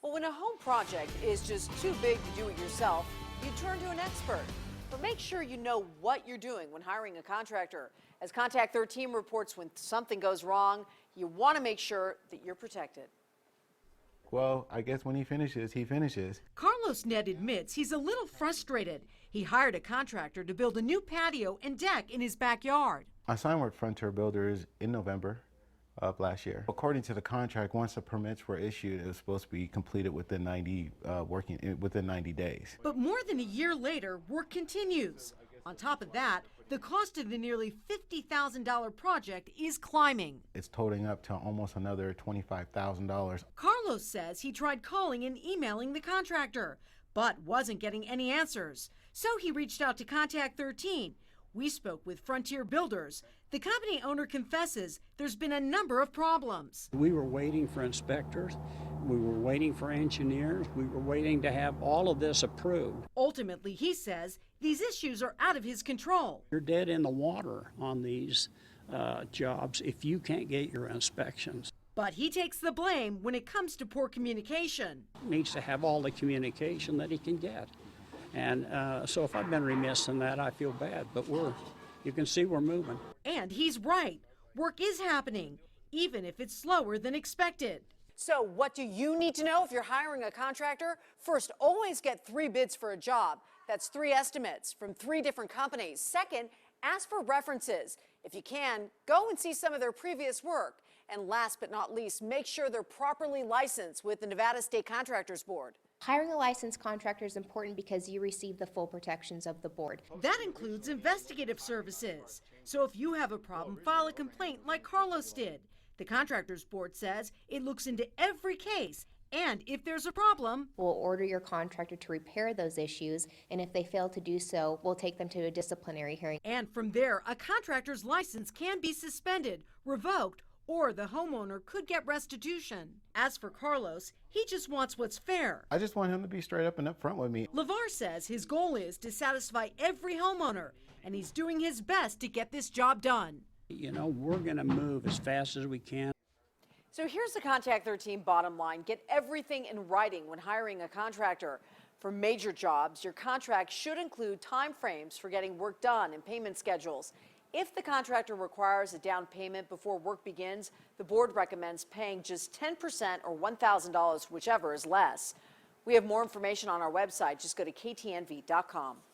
Well, when a home project is just too big to do it yourself, you turn to an expert. But make sure you know what you're doing when hiring a contractor. As Contact 13 reports, when something goes wrong, you want to make sure that you're protected. Well, I guess when he finishes, he finishes. Carlos Ned admits he's a little frustrated. He hired a contractor to build a new patio and deck in his backyard. I signed with Frontier Builders in November of last year. According to the contract, once the permits were issued, it was supposed to be completed within 90 days. But more than a year later, work continues. On top of that, the cost of the nearly $50,000 project is climbing. It's totaling up to almost another $25,000. Carlos says he tried calling and emailing the contractor, but wasn't getting any answers. So he reached out to Contact 13. We spoke with Frontier Builders. The company owner confesses there's been a number of problems. We were waiting for inspectors. We were waiting for engineers. We were waiting to have all of this approved. Ultimately, he says these issues are out of his control. You're dead in the water on these jobs if you can't get your inspections. But he takes the blame when it comes to poor communication. Needs to have all the communication that he can get. And so if I've been remiss in that, I feel bad. But you can see we're moving. And he's right. Work is happening, even if it's slower than expected. So what do you need to know if you're hiring a contractor? First, always get 3 bids for a job. That's 3 estimates from 3 different companies. Second, ask for references. If you can, go and see some of their previous work. And last but not least, make sure they're properly licensed with the Nevada State Contractors Board. Hiring a licensed contractor is important because you receive the full protections of the board. That includes investigative services. So if you have a problem, file a complaint like Carlos did. The Contractors Board says it looks into every case, and if there's a problem, we'll order your contractor to repair those issues, and if they fail to do so, we'll take them to a disciplinary hearing. And from there, a contractor's license can be suspended, revoked, or the homeowner could get restitution. As for Carlos, he just wants what's fair. I just want him to be straight up and upfront with me. LeVar says his goal is to satisfy every homeowner, and he's doing his best to get this job done. You know, we're going to move as fast as we can. So here's the Contact 13 bottom line. Get everything in writing when hiring a contractor. For major jobs, your contract should include time frames for getting work done and payment schedules. If the contractor requires a down payment before work begins, the board recommends paying just 10% or $1,000, whichever is less. We have more information on our website. Just go to ktnv.com.